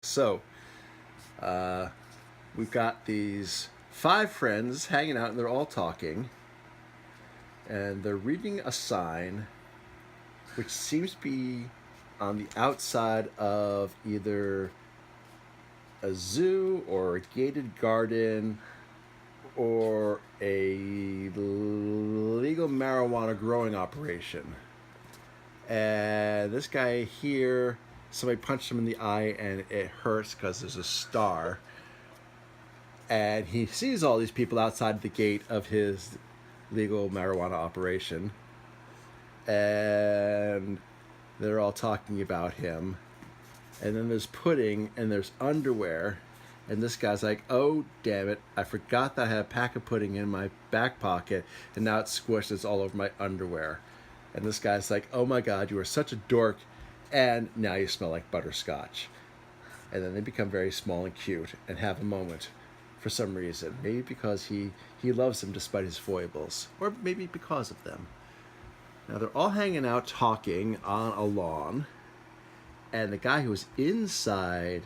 So, we've got these 5 friends hanging out and they're all talking. And they're reading a sign which seems to be on the outside of either a zoo or a gated garden or a legal marijuana growing operation. And this guy here, somebody punched him in the eye and it hurts because there's a star. And he sees all these people outside the gate of his legal marijuana operation. And they're all talking about him. And then there's pudding and there's underwear. And this guy's like, oh, damn it. I forgot that I had a pack of pudding in my back pocket. And now it's squished. It's all over my underwear. And this guy's like, oh my God, you are such a dork. And now you smell like butterscotch. And then they become very small and cute and have a moment for some reason. Maybe because he loves him despite his foibles. Or maybe because of them. Now they're all hanging out talking on a lawn. And the guy who was inside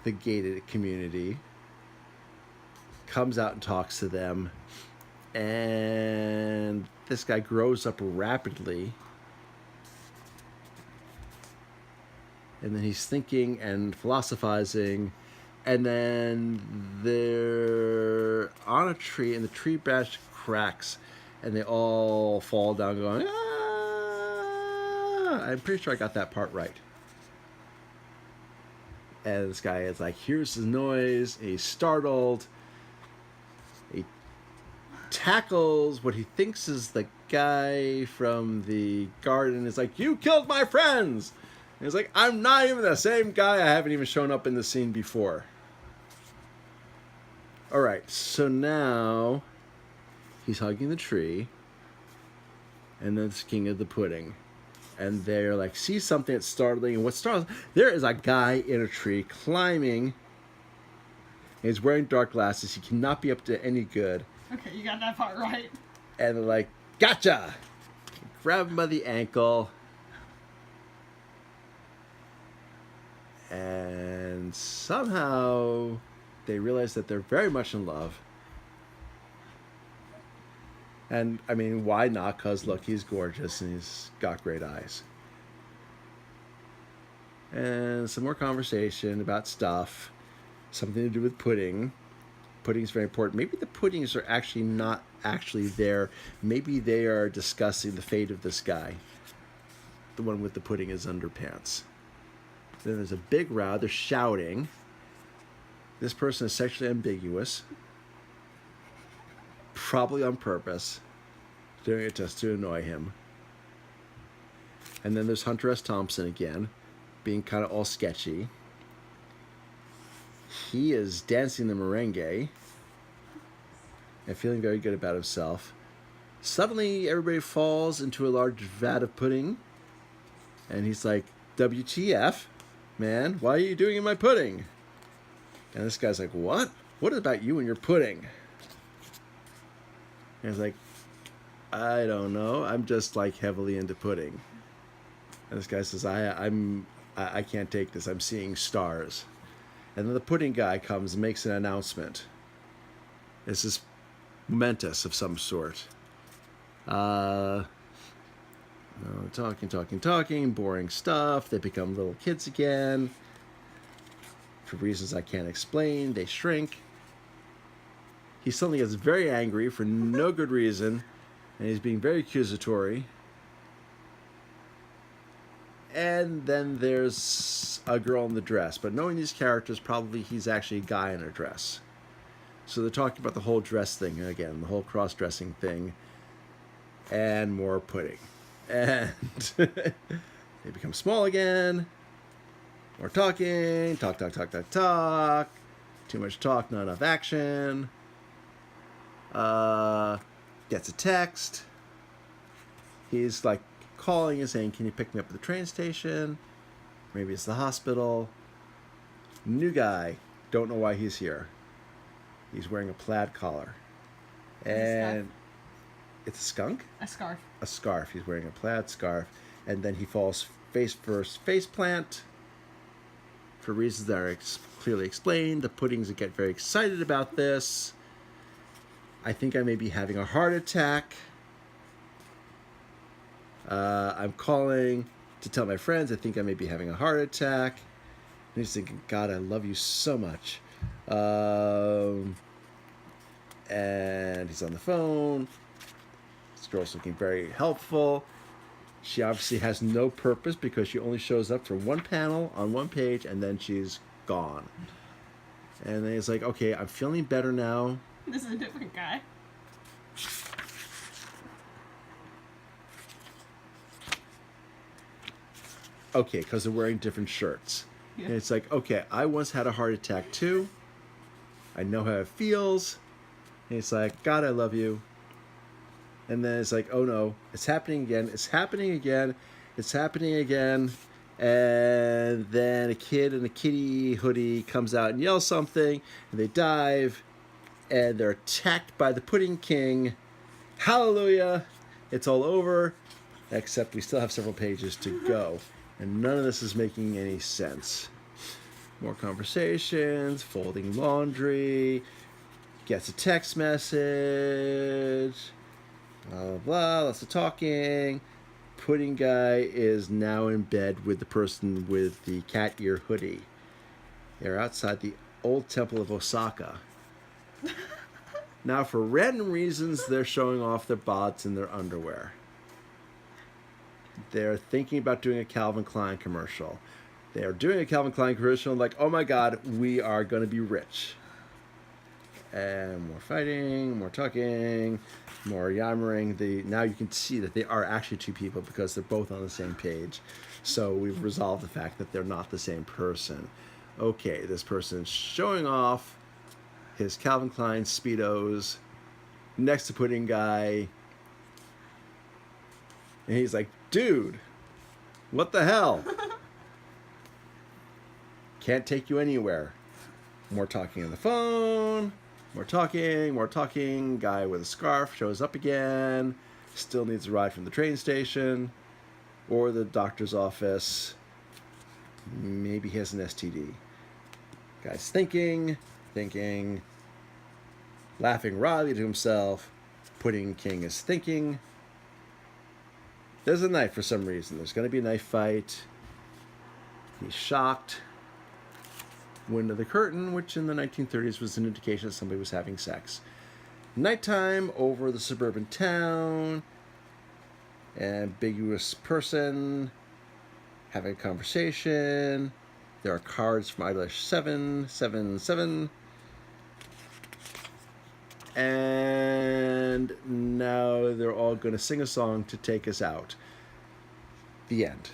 the gated community comes out and talks to them. And this guy grows up rapidly. And then he's thinking and philosophizing. And then they're on a tree and the tree branch cracks. And they all fall down going, ah! I'm pretty sure I got that part right. And this guy is like, hears the noise. And he's startled. He tackles what he thinks is the guy from the garden. He's like, you killed my friends! And he's like, I'm not even the same guy. I haven't even shown up in the scene before. All right, so now he's hugging the tree, and then it's King of the Pudding. And they're like, see something that's startling. And what's startling, there is a guy in a tree climbing. And he's wearing dark glasses. He cannot be up to any good. Okay, you got that part right. And they're like, gotcha! Grab him by the ankle. And somehow they realize that they're very much in love. And, I mean, why not? Because, look, he's gorgeous and he's got great eyes. And some more conversation about stuff. Something to do with pudding. Pudding's very important. Maybe the puddings are actually not actually there. Maybe they are discussing the fate of this guy. The one with the pudding in his underpants. Then there's a big row. They're shouting. This person is sexually ambiguous. Probably on purpose. Doing it just to annoy him. And then there's Hunter S. Thompson again. Being kind of all sketchy. He is dancing the merengue. And feeling very good about himself. Suddenly everybody falls into a large vat of pudding. And he's like, WTF? Man, why are you doing in my pudding? And this guy's like, what? What about you and your pudding? And he's like, I don't know. I'm just like heavily into pudding. And this guy says, I can't take this. I'm seeing stars. And then the pudding guy comes and makes an announcement. This is momentous of some sort. Talking, boring stuff. They become little kids again. For reasons I can't explain, they shrink. He suddenly gets very angry for no good reason, and he's being very accusatory. And then there's a girl in the dress, but knowing these characters, probably he's actually a guy in a dress. So they're talking about the whole dress thing again, the whole cross-dressing thing, and more pudding. And they become small again. More talking. Talk. Too much talk, not enough action. Gets a text. He's like calling and saying, can you pick me up at the train station? Maybe it's the hospital. New guy. Don't know why he's here. He's wearing a plaid collar. And it's a skunk? A scarf. A scarf. He's wearing a plaid scarf. And then he falls face first, face plant. for reasons that are clearly explained. The puddings get very excited about this. I think I may be having a heart attack. I'm calling to tell my friends I think I may be having a heart attack. And he's thinking, God, I love you so much. And he's on the phone. This girl's looking very helpful. She obviously has no purpose because she only shows up for one panel on one page and then she's gone. And then he's like, okay, I'm feeling better now. This is a different guy. Okay, because they're wearing different shirts. Yeah. And it's like, okay, I once had a heart attack too. I know how it feels. And it's like, God, I love you. And then it's like, oh no, it's happening again. It's happening again. It's happening again. And then a kid in a kitty hoodie comes out and yells something. And they dive. And they're attacked by the Pudding King. Hallelujah. It's all over. Except we still have several pages to go. And none of this is making any sense. More conversations, folding laundry, gets a text message, blah, blah, blah, lots of talking. Pudding guy is now in bed with the person with the cat ear hoodie. They're outside the old temple of Osaka. Now, for random reasons, they're showing off their bods and their underwear. They're thinking about doing a Calvin Klein commercial. They're doing a Calvin Klein commercial and like, oh my God, we are going to be rich. And more fighting, more talking, more yammering. Now you can see that they are actually two people because they're both on the same page. So we've resolved the fact that they're not the same person. Okay, this person's showing off his Calvin Klein Speedos next to Pudding Guy. And he's like, dude, what the hell? Can't take you anywhere. More talking on the phone. More talking, more talking. Guy with a scarf shows up again. Still needs a ride from the train station or the doctor's office. Maybe he has an STD. Guy's thinking, laughing wryly to himself. Pudding King is thinking. There's a knife for some reason. There's going to be a knife fight. He's shocked. Window of the curtain, which in the 1930s was an indication that somebody was having sex. Nighttime over the suburban town. Ambiguous person having a conversation. There are cards from IDOLiSH7's. And now they're all going to sing a song to take us out. The end.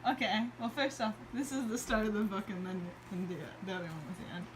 Okay, well first off, this is the start of the book and then the other one was the end.